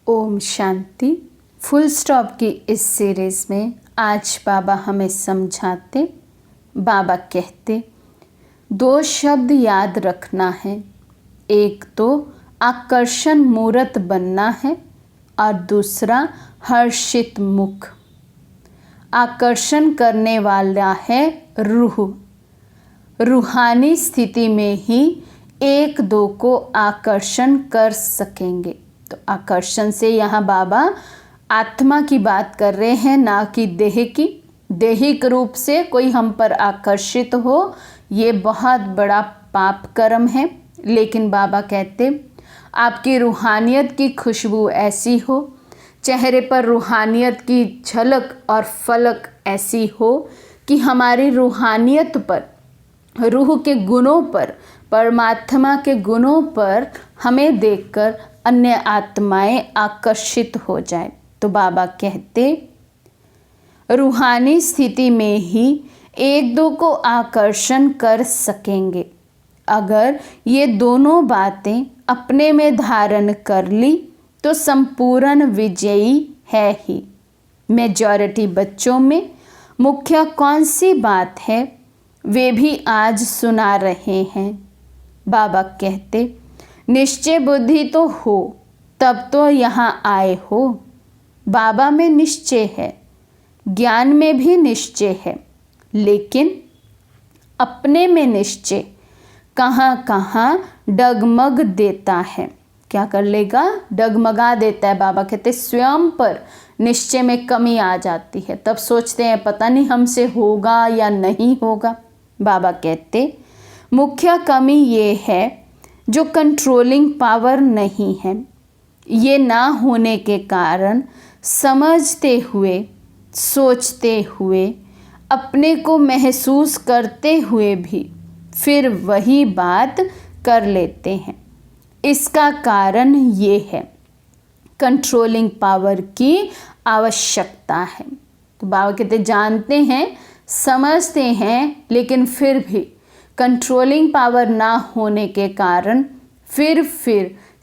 Om Shanti. Full stop की इस series में आज बाबा हमें समझाते, बाबा कहते 2 शब्द याद रखना है। एक तो आकर्षण मूर्त बनना है और दूसरा हर्षित मुख। आकर्षण करने वाला है रूह। रूहानी स्थिति में ही 1-2 को आकर्षण कर सकेंगे। तो आकर्षण से यहाँ बाबा आत्मा की बात कर रहे हैं, ना कि देह की। देहिक रूप से कोई हम पर आकर्षित हो, ये बहुत बड़ा पाप कर्म है। लेकिन बाबा कहते आपकी रूहानियत की खुशबू ऐसी हो, चेहरे पर रूहानियत की झलक और फलक ऐसी हो कि हमारी रूहानियत पर, रूह के गुणों पर, परमात्मा के गुणों पर हमें देखकर अन्य आत्माएं आकर्षित हो जाए। तो बाबा कहते रूहानी स्थिति में ही 1-2 को आकर्षण कर सकेंगे। अगर ये दोनों बातें अपने में धारण कर ली तो संपूर्ण विजयी है ही। मेजॉरिटी बच्चों में मुख्य कौन सी बात है वे भी आज सुना रहे हैं। बाबा कहते निश्चय बुद्धि तो हो तब तो यहाँ आए हो। बाबा में निश्चय है, ज्ञान में भी निश्चय है, लेकिन अपने में निश्चय कहाँ कहाँ डगमग देता है। क्या कर लेगा? डगमगा देता है। बाबा कहते स्वयं पर निश्चय में कमी आ जाती है, तब सोचते हैं पता नहीं हमसे होगा या नहीं होगा। बाबा कहते मुख्य कमी ये है जो कंट्रोलिंग पावर नहीं है। ये ना होने के कारण समझते हुए, सोचते हुए, अपने को महसूस करते हुए भी फिर वही बात कर लेते हैं। इसका कारण ये है कंट्रोलिंग पावर की आवश्यकता है। तो बाबा कहते जानते हैं, समझते हैं, लेकिन फिर भी कंट्रोलिंग पावर ना होने के कारण फिर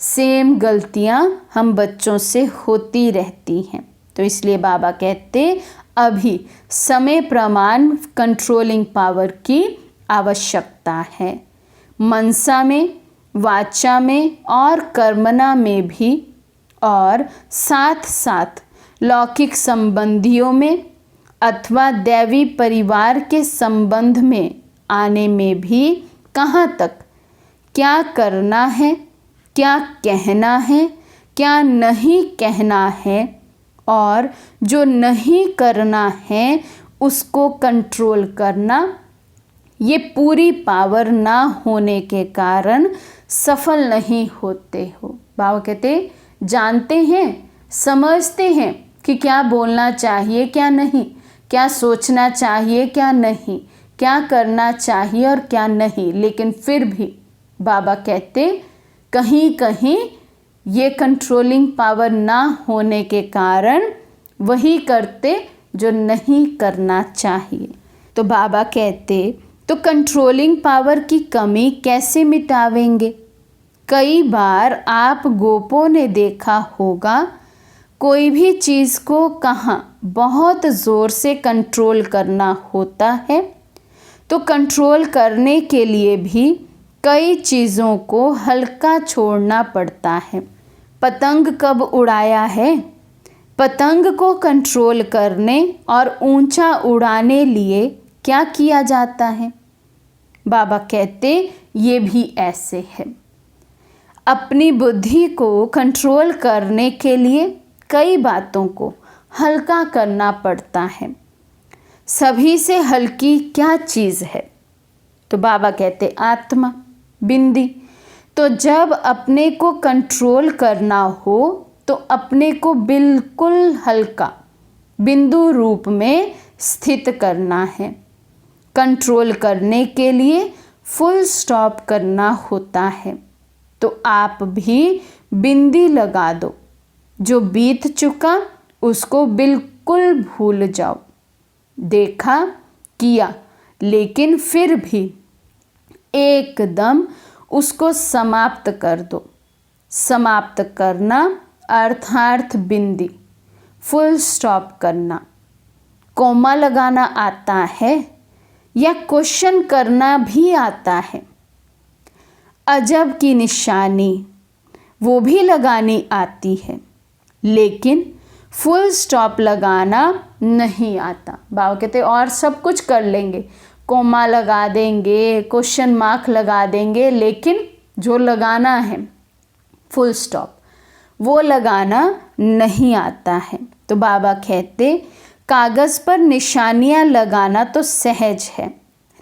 सेम गलतियां हम बच्चों से होती रहती हैं। तो इसलिए बाबा कहते अभी समय प्रमाण कंट्रोलिंग पावर की आवश्यकता है। मनसा में, वाचा में और कर्मना में भी, और साथ साथ लौकिक संबंधियों में अथवा दैवी परिवार के संबंध में आने में भी कहाँ तक क्या करना है, क्या कहना है, क्या नहीं कहना है, और जो नहीं करना है उसको कंट्रोल करना, ये पूरी पावर ना होने के कारण सफल नहीं होते हो। बाबा कहते जानते हैं, समझते हैं कि क्या बोलना चाहिए, क्या नहीं, क्या सोचना चाहिए, क्या नहीं, क्या करना चाहिए और क्या नहीं, लेकिन फिर भी बाबा कहते कहीं कहीं ये कंट्रोलिंग पावर ना होने के कारण वही करते जो नहीं करना चाहिए। तो बाबा कहते तो कंट्रोलिंग पावर की कमी कैसे मिटावेंगे? कई बार आप गोपों ने देखा होगा, कोई भी चीज़ को कहाँ बहुत ज़ोर से कंट्रोल करना होता है तो कंट्रोल करने के लिए भी कई चीज़ों को हल्का छोड़ना पड़ता है। पतंग कब उड़ाया है? पतंग को कंट्रोल करने और ऊंचा उड़ाने लिए क्या किया जाता है? बाबा कहते ये भी ऐसे है। अपनी बुद्धि को कंट्रोल करने के लिए कई बातों को हल्का करना पड़ता है। सभी से हल्की क्या चीज़ है? तो बाबा कहते आत्मा, बिंदी। तो जब अपने को कंट्रोल करना हो तो अपने को बिल्कुल हल्का बिंदु रूप में स्थित करना है। कंट्रोल करने के लिए फुल स्टॉप करना होता है। तो आप भी बिंदी लगा दो, जो बीत चुका उसको बिल्कुल भूल जाओ। देखा, किया, लेकिन फिर भी एकदम उसको समाप्त कर दो। समाप्त करना अर्थार्थ बिंदी, फुल स्टॉप करना, कॉमा लगाना आता है या क्वेश्चन करना भी आता है। अजब की निशानी वो भी लगानी आती है, लेकिन फुल स्टॉप लगाना नहीं आता। बाबा कहते और सब कुछ कर लेंगे, कॉमा लगा देंगे, क्वेश्चन मार्क लगा देंगे, लेकिन जो लगाना है फुल स्टॉप वो लगाना नहीं आता है। तो बाबा कहते कागज़ पर निशानियाँ लगाना तो सहज है,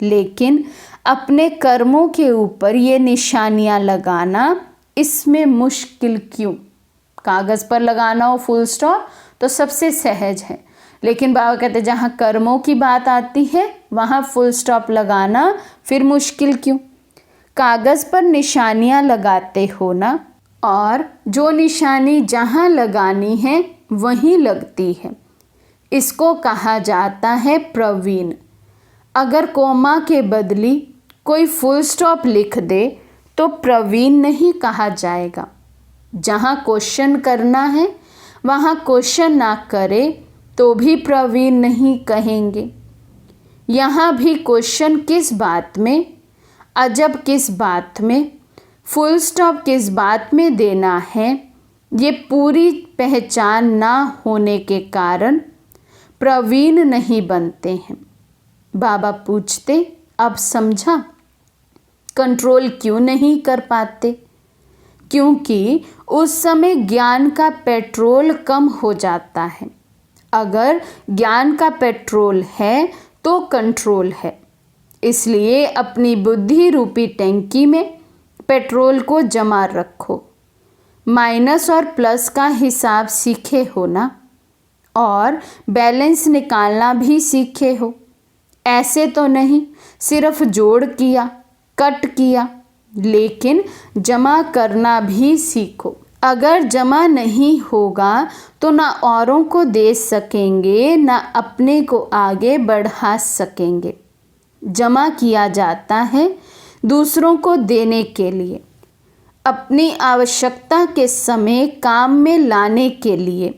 लेकिन अपने कर्मों के ऊपर ये निशानियाँ लगाना इसमें मुश्किल क्यों। कागज़ पर लगाना हो फुल स्टॉप तो सबसे सहज है, लेकिन बाबा कहते जहाँ कर्मों की बात आती है वहाँ फुल स्टॉप लगाना फिर मुश्किल क्यों। कागज़ पर निशानियाँ लगाते हो ना, और जो निशानी जहाँ लगानी है वहीं लगती है, इसको कहा जाता है प्रवीण। अगर कोमा के बदली कोई फुल स्टॉप लिख दे तो प्रवीण नहीं कहा जाएगा। जहाँ क्वेश्चन करना है वहाँ क्वेश्चन ना करे तो भी प्रवीण नहीं कहेंगे। यहाँ भी क्वेश्चन किस बात में, अजब किस बात में, फुल स्टॉप किस बात में देना है, ये पूरी पहचान ना होने के कारण प्रवीण नहीं बनते हैं। बाबा पूछते अब समझा, कंट्रोल क्यों नहीं कर पाते? क्योंकि उस समय ज्ञान का पेट्रोल कम हो जाता है। अगर ज्ञान का पेट्रोल है तो कंट्रोल है, इसलिए अपनी बुद्धि रूपी टैंकी में पेट्रोल को जमा रखो। माइनस और प्लस का हिसाब सीखे हो ना, और बैलेंस निकालना भी सीखे हो। ऐसे तो नहीं सिर्फ जोड़ किया, कट किया, लेकिन जमा करना भी सीखो। अगर जमा नहीं होगा तो ना औरों को दे सकेंगे, ना अपने को आगे बढ़ा सकेंगे। जमा किया जाता है दूसरों को देने के लिए, अपनी आवश्यकता के समय काम में लाने के लिए।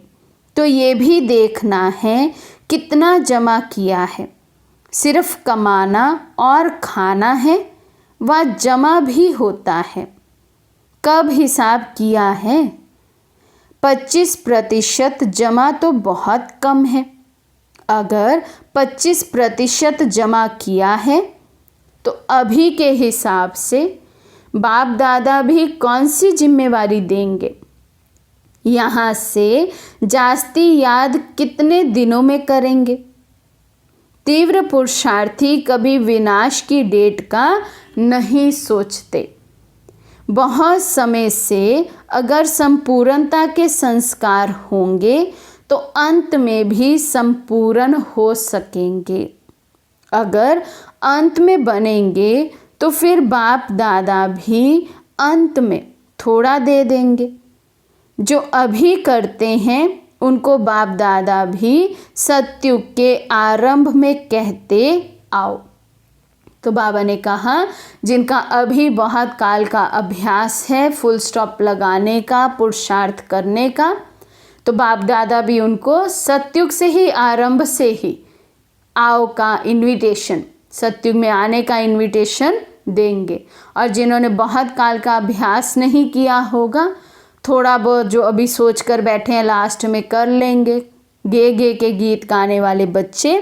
तो ये भी देखना है कितना जमा किया है। सिर्फ कमाना और खाना है व जमा भी होता है। कब हिसाब किया है? 25% जमा तो बहुत कम है। अगर 25% जमा किया है तो अभी के हिसाब से बाप दादा भी कौन सी जिम्मेवारी देंगे? यहाँ से जास्ती याद कितने दिनों में करेंगे? तीव्र पुरुषार्थी कभी विनाश की डेट का नहीं सोचते। बहुत समय से अगर संपूर्णता के संस्कार होंगे तो अंत में भी संपूर्ण हो सकेंगे। अगर अंत में बनेंगे तो फिर बाप दादा भी अंत में थोड़ा दे देंगे। जो अभी करते हैं उनको बाप दादा भी सतयुग के आरंभ में कहते आओ। तो बाबा ने कहा जिनका अभी बहुत काल का अभ्यास है फुल स्टॉप लगाने का, पुरुषार्थ करने का, तो बाप दादा भी उनको सतयुग से ही, आरंभ से ही आओ का इनविटेशन, सतयुग में आने का इनविटेशन देंगे। और जिन्होंने बहुत काल का अभ्यास नहीं किया होगा, थोड़ा बहुत जो अभी सोच कर बैठे हैं लास्ट में कर लेंगे, गे गे के गीत गाने वाले बच्चे,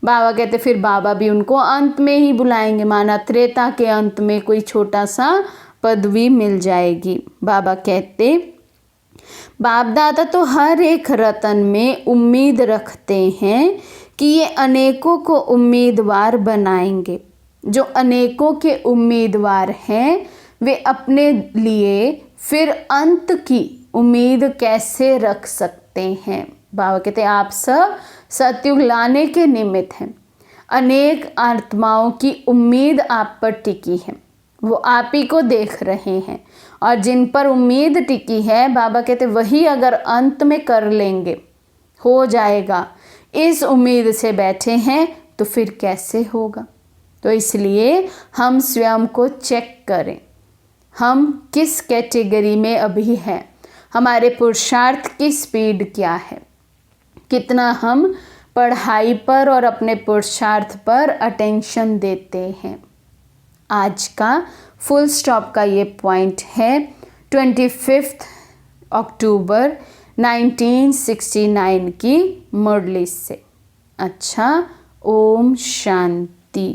बाबा कहते फिर बाबा भी उनको अंत में ही बुलाएंगे। माना त्रेता के अंत में कोई छोटा सा पदवी मिल जाएगी। बाबा कहते बाप दादा तो हर एक रतन में उम्मीद रखते हैं कि ये अनेकों को उम्मीदवार बनाएंगे। जो अनेकों के उम्मीदवार हैं वे अपने लिए फिर अंत की उम्मीद कैसे रख सकते हैं? बाबा कहते आप सब सतयुग लाने के निमित्त हैं। अनेक आत्माओं की उम्मीद आप पर टिकी है, वो आप ही को देख रहे हैं। और जिन पर उम्मीद टिकी है बाबा कहते वही अगर अंत में कर लेंगे, हो जाएगा, इस उम्मीद से बैठे हैं तो फिर कैसे होगा? तो इसलिए हम स्वयं को चेक करें, हम किस कैटेगरी में अभी हैं। हमारे पुरुषार्थ की स्पीड क्या है, कितना हम पढ़ाई पर और अपने पुरुषार्थ पर अटेंशन देते हैं। आज का फुल स्टॉप का ये पॉइंट है 25 अक्टूबर 1969 की मुरली से। अच्छा, ओम शांति।